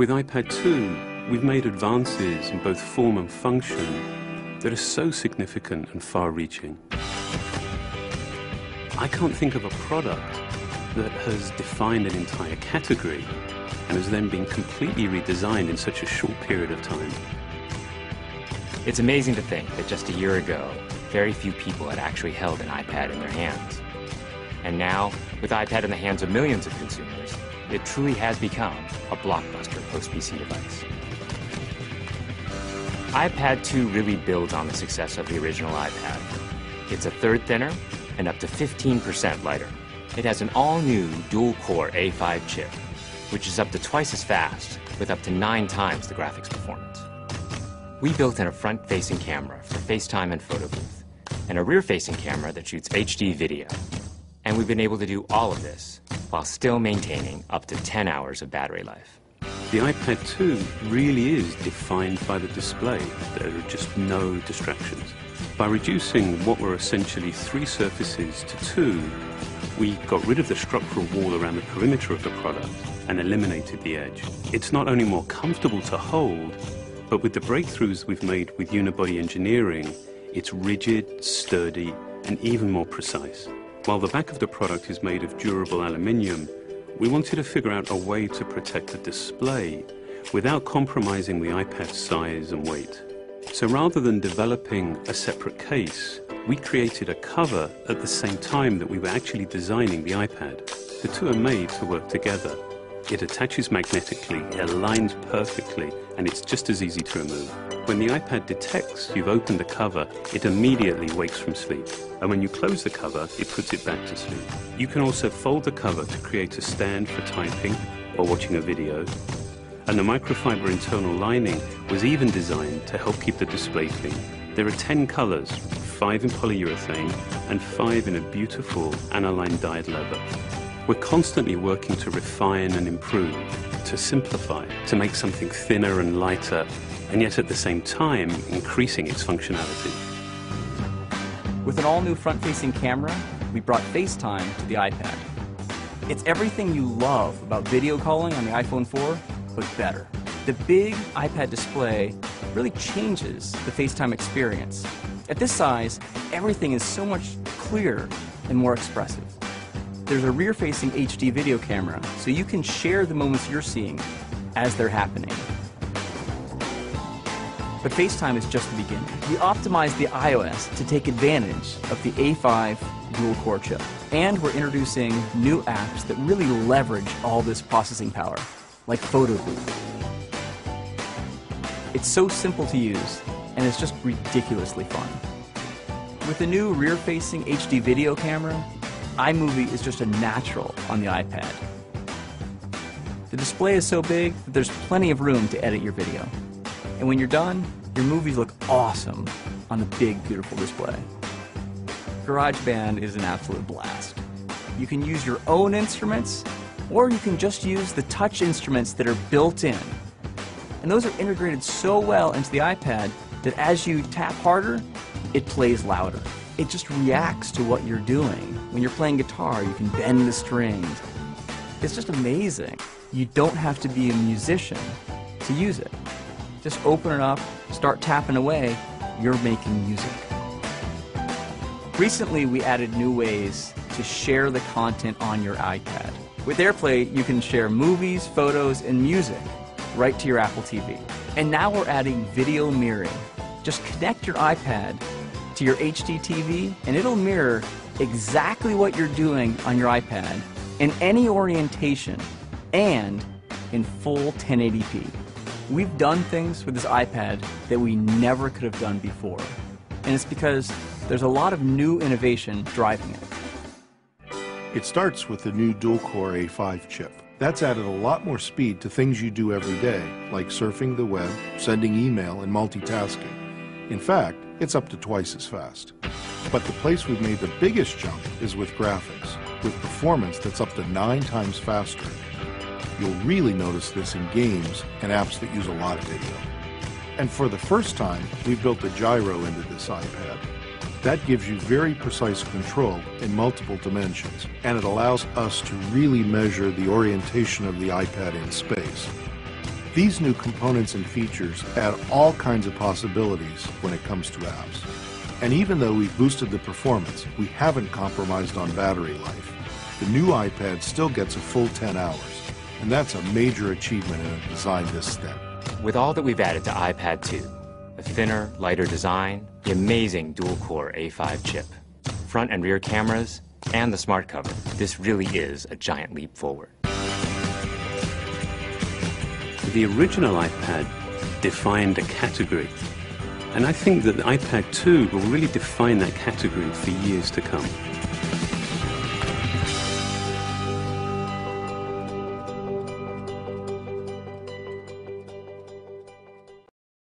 With iPad 2, we've made advances in both form and function that are so significant and far-reaching. I can't think of a product that has defined an entire category and has then been completely redesigned in such a short period of time. It's amazing to think that just a year ago, very few people had actually held an iPad in their hands. And now, with iPad in the hands of millions of consumers, it truly has become a blockbuster post-PC device. iPad 2 really builds on the success of the original iPad. It's a third thinner and up to 15% lighter. It has an all-new dual-core A5 chip, which is up to twice as fast, with up to 9 times the graphics performance. We built in a front-facing camera for FaceTime and photo booth, and a rear-facing camera that shoots HD video. And we've been able to do all of this while still maintaining up to 10 hours of battery life. The iPad 2 really is defined by the display. There are just no distractions. By reducing what were essentially 3 surfaces to 2, we got rid of the structural wall around the perimeter of the product and eliminated the edge. It's not only more comfortable to hold, but with the breakthroughs we've made with unibody engineering, it's rigid, sturdy, and even more precise. While the back of the product is made of durable aluminium, we wanted to figure out a way to protect the display without compromising the iPad's size and weight. So rather than developing a separate case, we created a cover at the same time that we were actually designing the iPad. The two are made to work together. It attaches magnetically, it aligns perfectly, and it's just as easy to remove. When the iPad detects you've opened the cover, it immediately wakes from sleep. And when you close the cover, it puts it back to sleep. You can also fold the cover to create a stand for typing or watching a video. And the microfiber internal lining was even designed to help keep the display clean. There are 10 colors, 5 in polyurethane and 5 in a beautiful aniline dyed leather. We're constantly working to refine and improve, to simplify, to make something thinner and lighter, and yet at the same time increasing its functionality. With an all-new front-facing camera, we brought FaceTime to the iPad. It's everything you love about video calling on the iPhone 4, but better. The big iPad display really changes the FaceTime experience. At this size, everything is so much clearer and more expressive. There's a rear-facing HD video camera, so you can share the moments you're seeing as they're happening. But FaceTime is just the beginning. We optimized the iOS to take advantage of the A5 dual-core chip. And we're introducing new apps that really leverage all this processing power, like Photo Booth. It's so simple to use, and it's just ridiculously fun. With the new rear-facing HD video camera, iMovie is just a natural on the iPad. The display is so big that there's plenty of room to edit your video. And when you're done, your movies look awesome on the big, beautiful display. GarageBand is an absolute blast. You can use your own instruments, or you can just use the touch instruments that are built in. And those are integrated so well into the iPad that as you tap harder, it plays louder. It just reacts to what you're doing. When you're playing guitar, you can bend the strings. It's just amazing. You don't have to be a musician to use it. Just open it up, start tapping away, you're making music. Recently, we added new ways to share the content on your iPad. With AirPlay, you can share movies, photos, and music right to your Apple TV. And now we're adding video mirroring. Just connect your iPad to your HD TV, and it'll mirror exactly what you're doing on your iPad in any orientation and in full 1080p. We've done things with this iPad that we never could have done before, and it's because there's a lot of new innovation driving it. It starts with the new dual-core A5 chip. That's added a lot more speed to things you do every day, like surfing the web, sending email, and multitasking. In fact, it's up to twice as fast. But the place we've made the biggest jump is with graphics, with performance that's up to 9 times faster. You'll really notice this in games and apps that use a lot of video. And for the first time, we've built a gyro into this iPad. That gives you very precise control in multiple dimensions, and it allows us to really measure the orientation of the iPad in space. These new components and features add all kinds of possibilities when it comes to apps. And even though we've boosted the performance, we haven't compromised on battery life. The new iPad still gets a full 10 hours, and that's a major achievement in a design this thin. With all that we've added to iPad 2, a thinner, lighter design, the amazing dual-core A5 chip, front and rear cameras, and the smart cover, this really is a giant leap forward. The original iPad defined a category, and I think that the iPad 2 will really define that category for years to come.